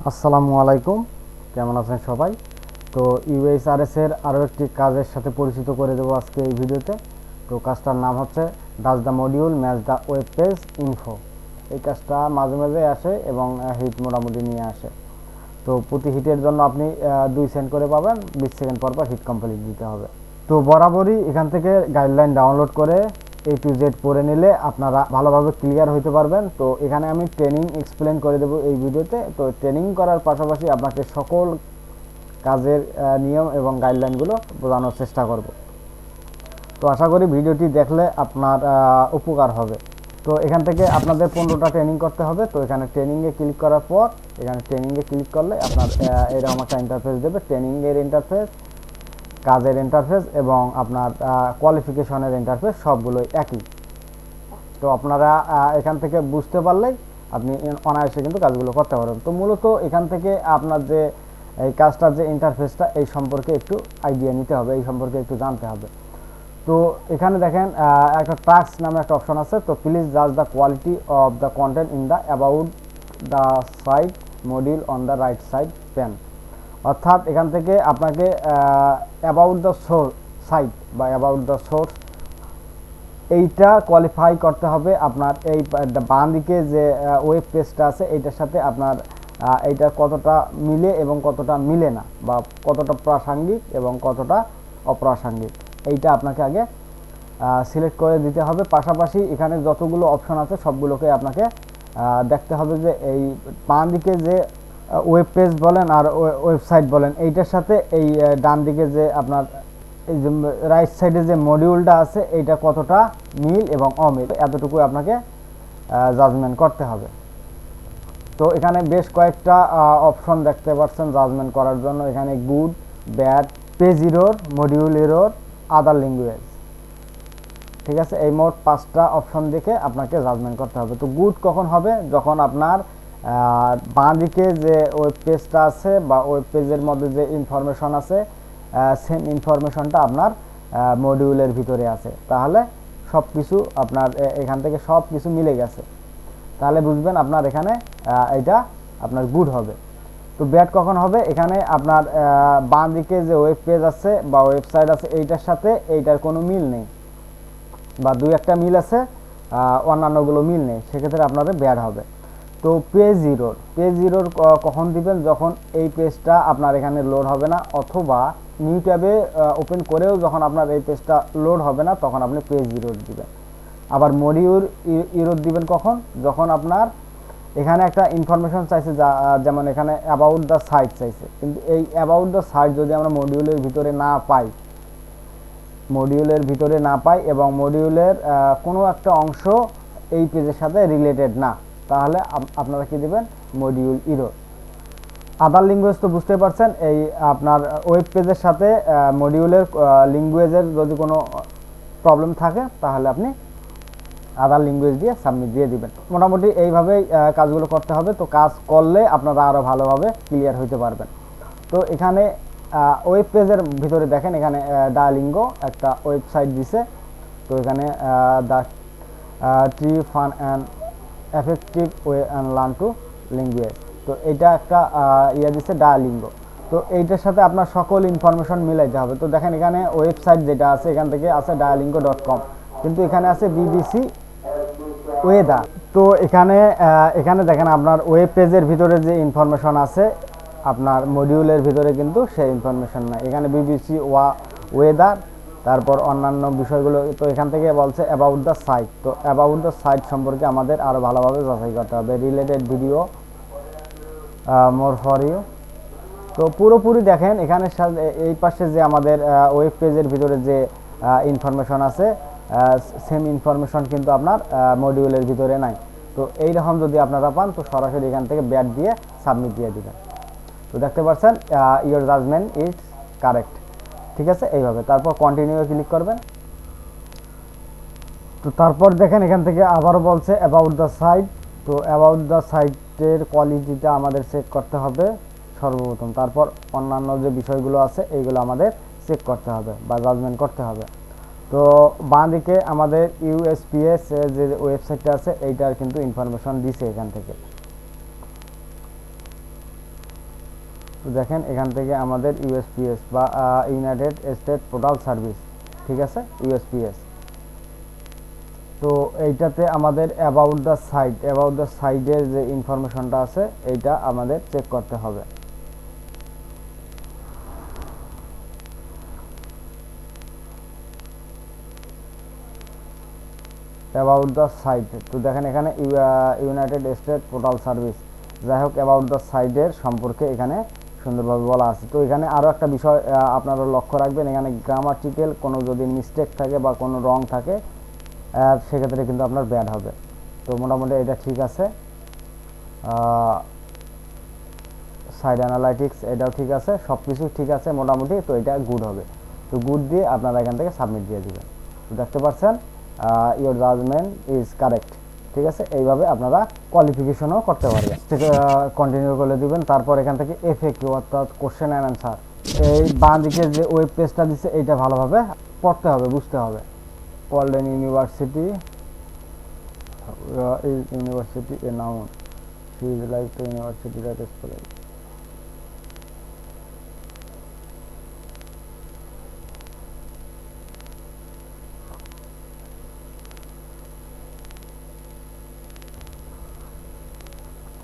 আসসালামু আলাইকুম, কেমন আছেন সবাই? তো ইউএইচআরএস এর আরও একটি কাজের সাথে পরিচিত করে দেবো আজকে এই ভিডিওতে। তো কাজটার নাম হচ্ছে does the module match the web page info. এই কাজটা মাঝে মাঝে আসে এবং হিট মোটামুটি নিয়ে আসে। তো প্রতি হিটের জন্য আপনি 2 সেন্ট করে পাবেন, 20 সেকেন্ড পর পর হিট কমপ্লিট দিতে হবে। তো বরাবরই এখান থেকে গাইডলাইন ডাউনলোড করে A to Z পড়ে নিলে আপনারা ভালোভাবে ক্লিয়ার হতে পারবেন। তো এখানে আমি ট্রেনিং এক্সপ্লেন করে দেবো এই ভিডিওতে। তো ট্রেনিং করার পাশাপাশি আপনাকে সকল কাজের নিয়ম এবং গাইডলাইনগুলো বোঝানোর চেষ্টা করব। তো আশা করি ভিডিওটি দেখলে আপনার উপকার হবে। তো এখান থেকে আপনাদের 15টা ট্রেনিং করতে হবে। তো এখানে ট্রেনিংয়ে ক্লিক করার পর এখানে ট্রেনিংয়ে ক্লিক করলে আপনার এরকম একটা ইন্টারফেস দেবে। ট্রেনিংয়ের ইন্টারফেস, কাজের ইন্টারফেস এবং আপনার কোয়ালিফিকেশনের ইন্টারফেস সবগুলোই একই। তো আপনারা এখান থেকে বুঝতে পারলেই আপনি অনায়াসে কিন্তু কাজগুলো করতে পারবেন। তো মূলত এখান থেকে আপনার যে এই কাজটার যে ইন্টারফেসটা এই সম্পর্কে একটু আইডিয়া নিতে হবে, এই সম্পর্কে একটু জানতে হবে। তো এখানে দেখেন একটা টাস্ক নামে একটা অপশন আছে। তো প্লিজ জাজ the quality of the content in the about the site module on the right side pane. অর্থাৎ এখান থেকে আপনাকে অ্যাবাউট দ্য সাইট বা অ্যাবাউট দ্য সোর্স এইটা কোয়ালিফাই করতে হবে। আপনার এই বাম দিকে যে ওয়েব পেজটা আছে এইটার সাথে আপনার এইটা কতটা মিলে এবং কতটা মিলে না, বা কতটা প্রাসঙ্গিক এবং কতটা অপ্রাসঙ্গিক, এইটা আপনাকে আগে সিলেক্ট করে দিতে হবে। পাশাপাশি এখানে যতগুলো অপশন আছে সবগুলোকে আপনাকে দেখতে হবে যে এই বাম দিকে যে ওয়েব পেজ বলেন আর ওয়েবসাইট বলেন এইটার সাথে এই ডান দিকে যে আপনার এই যে রাইট সাইডে যে মডিউলটা আছে এইটা কতটা মিল এবং অমিল, এতটুকু আপনাকে জাজমেন্ট করতে হবে। তো এখানে বেশ কয়েকটা অপশন দেখতে পাচ্ছেন জাজমেন্ট করার জন্য। এখানে good, bad, page error, module error, আদার ল্যাঙ্গুয়েজ, ঠিক আছে। এই মোট 5টা অপশন দেখে আপনাকে জাজমেন্ট করতে হবে। তো গুড কখন হবে? যখন আপনার বাঁ দিকে যে ওয়েব পেজটা আছে বা ওয়েব পেজের মধ্যে যে ইনফরমেশন আছে সেম ইনফরমেশনটা আপনার মডিউলের ভিতরে আছে, তাহলে সব কিছু আপনার এখান থেকে সব কিছু মিলে গেছে, তাহলে বুঝবেন আপনার এখানে এটা আপনার গুড হবে। তো ব্যাড কখন হবে? এখানে আপনার বাঁ দিকে যে ওয়েব পেজ আছে বা ওয়েবসাইট আছে এইটার সাথে এইটার কোনো মিল নেই, বা 2-1টা মিল আছে, অন্যান্যগুলো মিল নেই, সেক্ষেত্রে আপনার ব্যাড হবে। তো পেজ এরর কখন দিবেন? যখন এই পেজটা আপনার এখানে লোড হবে না, অথবা নিউ ট্যাবে ওপেন করেও যখন আপনার এই পেজটা লোড হবে না, তখন আপনি পেজ এরর দিবেন। আবার মডিউল এরর দিবেন কখন? যখন আপনার এখানে একটা ইনফরমেশন চাইছে, যেমন এখানে অ্যাবাউট দ্য সাইট চাইছে, কিন্তু এই অ্যাবাউট দ্য সাইট যদি আমরা মডিউলের ভিতরে না পাই এবং মডিউলের কোনো একটা অংশ এই পেজের সাথে রিলেটেড না, তাহলে আপনারা কি দিবেন? Module error. আদার ল্যাঙ্গুয়েজ তো বুঝতে পারছেন, এই আপনার ওয়েব পেজের সাথে মডিউলের ল্যাঙ্গুয়েজের যদি কোনো প্রবলেম থাকে তাহলে আপনি আদার ল্যাঙ্গুয়েজ দিয়ে সাবমিট দিয়ে দিবেন। মোটামুটি এইভাবেই কাজগুলো করতে হবে। তো কাজ করলে আপনারা আরও ভালোভাবে ক্লিয়ার হতে পারবেন। তো এখানে ওয়েব পেজের ভিতরে দেখেন এখানে ডায়ালিঙ্গো একটা ওয়েবসাইট দিছে। তো এখানে the tree fun and effective way and learn to language, তো এইটা একটা দিচ্ছে ডায়ালিঙ্গো। তো এইটার সাথে আপনার সকল ইনফরমেশন মিলাইতে হবে। তো দেখেন এখানে ওয়েবসাইট যেটা আছে এখান থেকে আছে dialingo.com, কিন্তু এখানে আছে BBC ওয়েদার। তো এখানে দেখেন আপনার ওয়েব পেজের ভিতরে যে ইনফরমেশন আছে আপনার মডিউলের ভিতরে কিন্তু সেই ইনফরমেশন নাই। এখানে BBC ওয়েদার, তারপর অন্যান্য বিষয়গুলো। তো এখান থেকে বলছে অ্যাবাউট দ্য সাইট। তো অ্যাবাউট দ্য সাইট সম্পর্কে আমাদের আরও ভালোভাবে যাচাই করতে হবে। Related video, more for you. তো পুরোপুরি দেখেন এখানে এই পাশে যে আমাদের ওয়েব পেজের ভিতরে যে ইনফরমেশন আছে সেম ইনফরমেশন কিন্তু আপনার মডিউলের ভিতরে নাই। তো এইরকম যদি আপনারা পান তো সরাসরি এখান থেকে ব্যাড দিয়ে সাবমিট দিয়ে দিবেন। তো দেখতে পাচ্ছেন ইয়োর জাজমেন্ট ইজ কারেক্ট, ঠিক আছে। এইভাবে তারপর কন্টিনিউ ক্লিক করবেন। তো তারপর দেখেন এখান থেকে আবারও বলছে অ্যাবাউট দ্য সাইট। তো অ্যাবাউট দ্য সাইটের কোয়ালিটিটা আমাদের চেক করতে হবে সর্বপ্রথম, তারপর অন্যান্য যে বিষয়গুলো আছে এইগুলো আমাদের চেক করতে হবে বা জাজমেন্ট করতে হবে। তো বাঁ দিকে আমাদের UHRS যে ওয়েবসাইটটা আছে এইটার কিন্তু ইনফরমেশন দিছে এখান থেকে। তো দেখেন এখান থেকে আমাদের ইউএসপিএস বা ইউনাইটেড স্টেট পোর্টাল সার্ভিস, ঠিক আছে, ইউএসপিএস। তো এইটাতে আমাদের অ্যাবাউট দ্য সাইটের যে ইনফরমেশনটা আছে এইটা আমাদের চেক করতে হবে। অ্যাবাউট দ্য সাইট, তো দেখেন এখানে ইউনাইটেড স্টেট পোর্টাল সার্ভিস, যাই হোক অ্যাবাউট দ্য সাইটের সম্পর্কে এখানে সুন্দরভাবে বলা আছে। তো এখানে আরও একটা বিষয় আপনারা লক্ষ্য রাখবেন, এখানে গ্রামাটিক্যাল কোনো যদি মিস্টেক থাকে বা কোনো রং থাকে সেক্ষেত্রে কিন্তু আপনার ব্যাড হবে। তো মোটামুটি এটা ঠিক আছে। সাইড অ্যানালাইটিক্স এটাও ঠিক আছে, সব কিছু ঠিক আছে মোটামুটি। তো এটা গুড হবে। তো গুড দিয়ে আপনারা এখান থেকে সাবমিট দিয়ে দেবেন। তো দেখতে পাচ্ছেন ইওর জাজমেন্ট ইজ কারেক্ট, ঠিক আছে। এইভাবে আপনারা কোয়ালিফিকেশনও করতে পারবেন। কন্টিনিউ করে দিবেন। তারপর এখান থেকে এফএকিউ অর্থাৎ কোশ্চেন অ্যান্ড অ্যান্সার, এই বাঁ দিকে যে ওয়েব পেজটা দিচ্ছে এইটা ভালোভাবে পড়তে হবে, বুঝতে হবে। Golden University is university a noun? She is like the university that is college.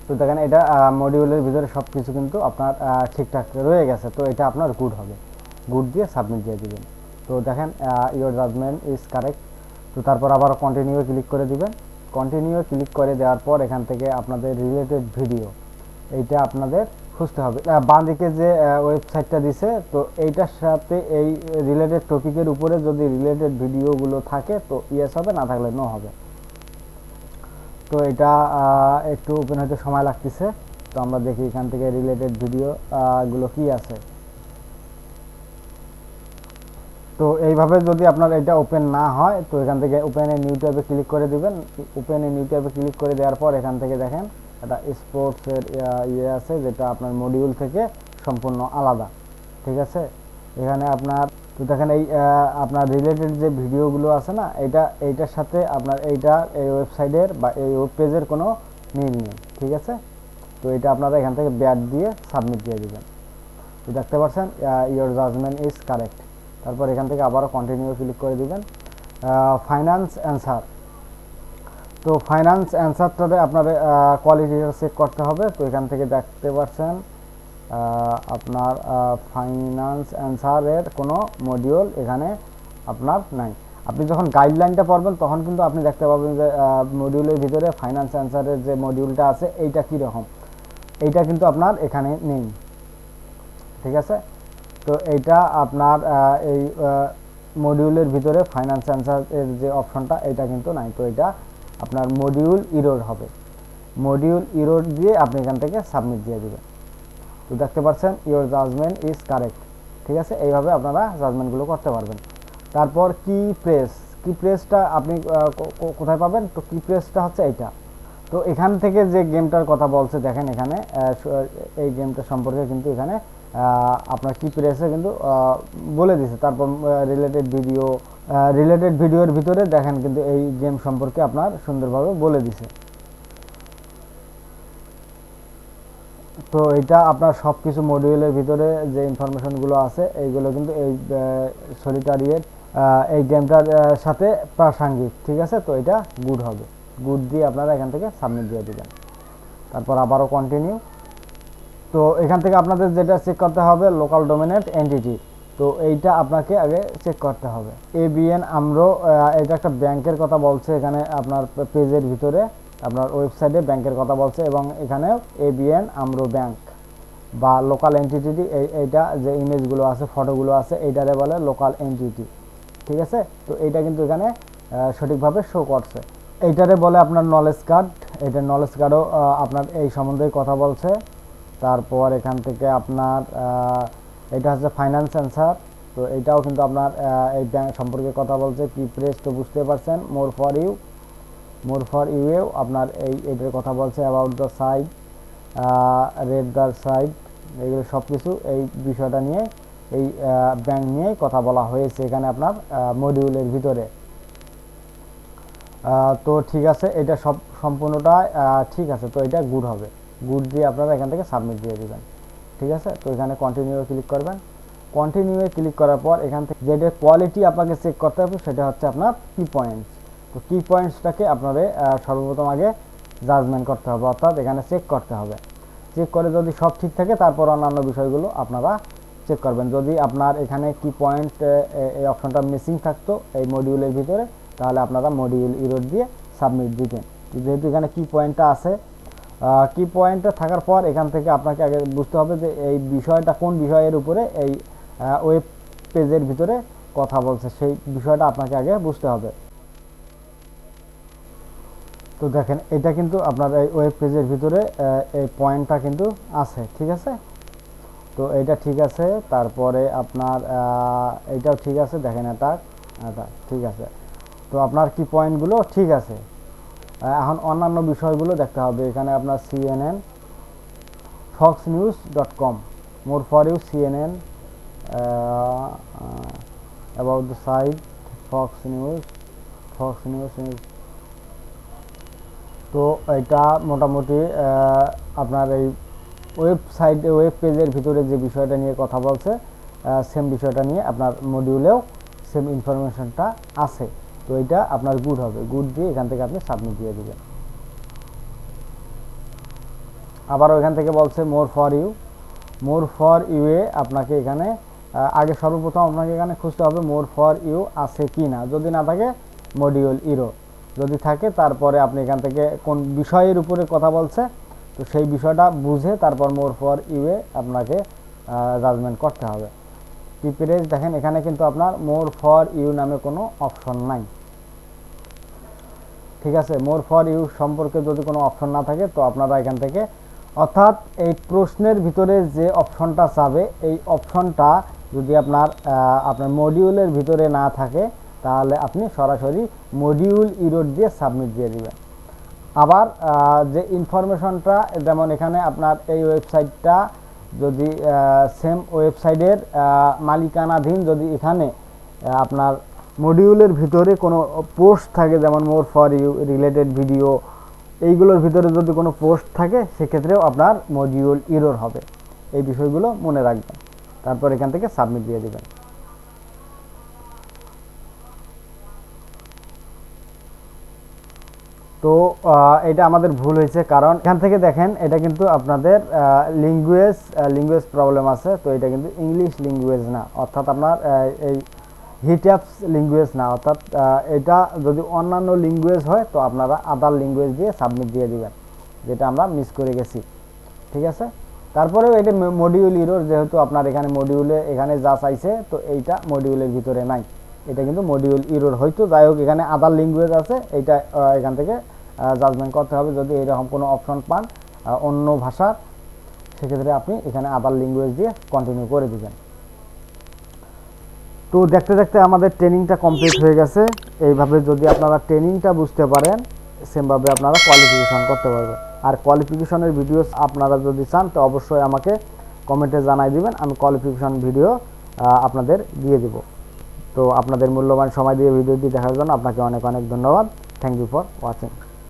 তো দেখেন এটা মডিউলের ভিতরে সব কিছু কিন্তু আপনার ঠিকঠাক রয়ে গেছে। তো এটা আপনার গুড হবে। গুড দিয়ে সাবমিট দিয়ে দিবেন। তো দেখেন ইওর জাজমেন্ট ইজ কারেক্ট। তো তারপর আবার কন্টিনিউ ক্লিক করে দিবেন। কন্টিনিউ ক্লিক করে দেওয়ার পর এখান থেকে আপনাদের রিলেটেড ভিডিও এইটা আপনাদের খুঁজতে হবে। বাঁ দিকে যে ওয়েবসাইটটা দিছে, তো এইটার সাথে এই রিলেটেড টপিকের উপরে যদি রিলেটেড ভিডিওগুলো থাকে তো ইয়েস হবে, না থাকলে নো হবে। তো এটা একটু ওপেন হতে সময় লাগতেছে। তো আমরা দেখি এখান থেকে রিলেটেড ভিডিও গুলো কি আছে। তো এইভাবে যদি আপনার এটা ওপেন না হয় তো এখান থেকে ওপেন এ নিউ ট্যাবে ক্লিক করে দিবেন। ওপেন এ নিউ ট্যাবে ক্লিক করে দেওয়ার পর এখান থেকে দেখেন একটা স্পোর্টসের ইয়ে আছে, যেটা আপনার মডিউল থেকে সম্পূর্ণ আলাদা, ঠিক আছে। এখানে আপনার তো দেখেন এই আপনার রিলেটেড যে ভিডিওগুলো আছে না, এইটার সাথে আপনার এই ওয়েবসাইটের বা এই ওয়েব পেজের কোনো মিল নেই, ঠিক আছে। তো এটা আপনারা এখান থেকে ব্যাড দিয়ে সাবমিট দিয়ে দিবেন। তো দেখতে পাচ্ছেন ইওর জাজমেন্ট ইজ কারেক্ট। তারপর এখান থেকে আবারও কন্টিনিউ ক্লিক করে দিবেন। ফাইন্যান্স অ্যান্সার, তো ফাইন্যান্স অ্যান্সারটাতে আপনার কোয়ালিটিটা চেক করতে হবে। তো এখান থেকে দেখতে পাচ্ছেন আপনার ফাইন্যান্স অ্যান্সারের কোনো মডিউল এখানে আপনার নাই। আপনি যখন গাইডলাইনটা পড়বেন তখন কিন্তু আপনি দেখতে পাবেন যে মডিউলের ভিতরে ফাইন্যান্স অ্যান্সারের যে মডিউলটা আছে এইটা কীরকম, এইটা কিন্তু আপনার এখানে নেই, ঠিক আছে। তো এইটা আপনার এই মডিউলের ভিতরে ফাইন্যান্স অ্যান্সারের যে অপশনটা এটা কিন্তু নাই। তো এটা আপনার মডিউল ইরর হবে। মডিউল ইরর দিয়ে আপনি এখান থেকে সাবমিট দিয়ে দেবেন। তো দেখতে পাচ্ছেন ইওর জাজমেন্ট ইজ কারেক্ট, ঠিক আছে। এইভাবে আপনারা জাজমেন্টগুলো করতে পারবেন। তারপর কি প্রেসটা আপনি কোথায় পাবেন? তো কি প্রেসটা হচ্ছে এইটা। তো এখান থেকে যে গেমটার কথা বলছে দেখেন এখানে এই গেমটা সম্পর্কে কিন্তু এখানে আপনার কি প্রেসে কিন্তু বলে দিছে। তারপর রিলেটেড ভিডিওর ভিতরে দেখেন কিন্তু এই গেম সম্পর্কে আপনার সুন্দরভাবে বলে দিছে। তো এটা আপনার সব কিছু মডিউলের ভিতরে যে ইনফরমেশনগুলো আছে এইগুলো কিন্তু এই সলিটারিয়ের এই গেমটার সাথে প্রাসঙ্গিক, ঠিক আছে। তো এটা গুড হবে। গুড দিয়ে আপনারা এখান থেকে সাবমিট দিয়ে দেবেন। তারপর আবারও কন্টিনিউ। তো এখান থেকে আপনাদের যেটা চেক করতে হবে লোকাল ডোমিনেট এন্টিটি, তো এইটা আপনাকে আগে চেক করতে হবে। এবিএন আমরো, এটা একটা ব্যাংকের কথা বলছে এখানে আপনার পেজের ভিতরে, আপনার ওয়েবসাইটে ব্যাংকের কথা বলছে এবং এখানেও এবিএন আমরো ব্যাংক বা লোকাল এন্টিটি, এইটা যে ইমেজগুলো আছে ফটোগুলো আছে এইটারে বলে লোকাল এন্টিটি, ঠিক আছে। তো এইটা কিন্তু এখানে সঠিকভাবে শো করছে। এইটারে বলে আপনার নলেজ কার্ড। এটা নলেজ কার্ডও আপনার এই সম্বন্ধে কথা বলছে। তারপর এখান থেকে আপনার এটা হচ্ছে ফাইন্যান্স অ্যান্সার। তো এইটাও কিন্তু আপনার এই ব্যাংক সম্পর্কে কথা বলছে। কি প্রেস তো বুঝতে পারছেন। মোর ফর ইউ আপনার এইটার কথা বলছে। About the site, read the site, এগুলো সব কিছু এই বিষয়টা নিয়ে এই ব্যাংক নিয়েই কথা বলা হয়েছে এখানে আপনার মডিউলের ভিতরে। তো ঠিক আছে, এটা সম্পূর্ণটা ঠিক আছে। তো এটা গুড হবে। গুড দিয়ে আপনারা এখান থেকে সাবমিট দিয়ে দেবেন, ঠিক আছে। তো এখানে কন্টিনিউ ক্লিক করবেন। কন্টিনিউয়ে ক্লিক করার পর এখান থেকে যেটা কোয়ালিটি আপনাকে চেক করতে হবে সেটা হচ্ছে আপনার কি পয়েন্টস। তো কি পয়েন্টসটাকে আপনাদের সর্বপ্রথম আগে জাজমেন্ট করতে হবে, অর্থাৎ এখানে চেক করতে হবে। চেক করে যদি সব ঠিক থাকে তারপর অন্যান্য বিষয়গুলো আপনারা চেক করবেন। যদি আপনার এখানে কি পয়েন্ট এই অপশনটা মিসিং থাকতো এই মডিউলের ভিতরে, তাহলে আপনারা মডিউল ইরর দিয়ে সাবমিট দিবেন। যেহেতু এখানে কি পয়েন্টটা আছে, কি পয়েন্টটা থাকার পর এখান থেকে আপনাকে আগে বুঝতে হবে যে এই বিষয়টা কোন বিষয়ের উপরে এই ওয়েব পেজের ভিতরে কথা বলছে, সেই বিষয়টা আপনাকে আগে বুঝতে হবে। তো দেখেন এটা কিন্তু আপনার এই ওয়েব পেজের ভিতরে এই পয়েন্টটা কিন্তু আছে, ঠিক আছে। তো এইটা ঠিক আছে, তারপরে আপনার এইটাও ঠিক আছে, দেখেন এটা ঠিক আছে। তো আপনার কি পয়েন্টগুলো ঠিক আছে। এখন অন্যান্য বিষয়গুলো দেখতে হবে। এখানে আপনার CNN, foxnews.com, more for you, CNN, about the site, Fox News. তো এটা মোটামুটি আপনার এই ওয়েবসাইটে ওয়েব পেজের ভিতরে যে বিষয়টা নিয়ে কথা বলছে সেম বিষয়টা নিয়ে আপনার মডিউলেও সেম ইনফরমেশনটা আছে। তো এটা আপনার গুড হবে, গুড দিয়ে এখান থেকে আপনি সাবমিট দিয়ে দিবেন। আবারও এখান থেকে বলছে মোর ফর ইউ এ আপনাকে এখানে আগে সর্বপ্রথম আপনাকে এখানে খুঁজতে হবে মোর ফর ইউ আছে কি না। যদি না থাকে মডিউল ইরো, যদি থাকে তারপরে আপনি এখান থেকে কোন বিষয়ের উপরে কথা বলছে তো সেই বিষয়টা বুঝে তারপর মোর ফর ইউ এ আপনাকে জাজমেন্ট করতে হবে। প্রিপেরেজ দেখেন এখানে কিন্তু আপনার মোর ফর ইউ নামে কোনো অপশন নাই, ঠিক আছে। মোর ফর ইউ সম্পর্কে যদি কোনো অপশন না থাকে তো আপনারা এখান থেকে, অর্থাৎ এই প্রশ্নের ভিতরে যে অপশনটা চাবে এই অপশনটা যদি আপনার মডিউলের ভিতরে না থাকে তাহলে আপনি সরাসরি মডিউল ইরর দিয়ে সাবমিট দিয়ে দিবেন। আবার যে ইনফরমেশনটা, যেমন এখানে আপনার এই ওয়েবসাইটটা যদি সেম ওয়েবসাইটের মালিকানাধীন, যদি এখানে আপনার মডিউলের ভিতরে কোনো পোস্ট থাকে, যেমন more for you related video, এইগুলোর ভিতরে যদি কোনো পোস্ট থাকে সেক্ষেত্রেও আপনার মডিউল ইরর হবে। এই বিষয়গুলো মনে রাখবেন, তারপর এখান থেকে সাবমিট দিয়ে দেবেন। তো এটা আমাদের ভুল হয়েছে, কারণ এখান থেকে দেখেন এটা কিন্তু আপনাদের ল্যাঙ্গুয়েজ প্রবলেম আছে। তো এটা কিন্তু ইংলিশ ল্যাঙ্গুয়েজ না, অর্থাৎ আপনার এই হিটঅ্যাপস ল্যাঙ্গুয়েজ না, অর্থাৎ এটা যদি অন্যান্য ল্যাঙ্গুয়েজ হয় তো আপনারা আদার ল্যাঙ্গুয়েজ দিয়ে সাবমিট দিয়ে দিবেন, যেটা আমরা মিস করে গেছি, ঠিক আছে। তারপরেও এটা মডিউল ইরর, যেহেতু আপনার এখানে মডিউলে এখানে যা চাইছে তো এইটা মডিউলের ভিতরে নাই, এটা কিন্তু মডিউল ইরর হয়তো। যাই হোক, এখানে আদার ল্যাঙ্গুয়েজ আছে, এইটা এখান থেকে জাজমেন্ট করতে হবে। যদি এরকম কোনো অপশন পান অন্য ভাষার, সেক্ষেত্রে আপনি এখানে আদার ল্যাঙ্গুয়েজ দিয়ে কন্টিনিউ করে দিবেন। তো দেখতে দেখতে আমাদের ট্রেনিংটা কমপ্লিট হয়ে গেছে। এইভাবে যদি আপনারা ট্রেনিংটা বুঝতে পারেন সেমভাবে আপনারা কোয়ালিফিকেশন করতে পারবেন। আর কোয়ালিফিকেশনের ভিডিও আপনারা যদি চান তো অবশ্যই আমাকে কমেন্টে জানাই দিবেন, আমি কোয়ালিফিকেশন ভিডিও আপনাদের দিয়ে দেব। তো আপনাদের মূল্যবান সময় দিয়ে ভিডিওটি দেখার জন্য আপনাকে অনেক অনেক ধন্যবাদ। Thank you for watching.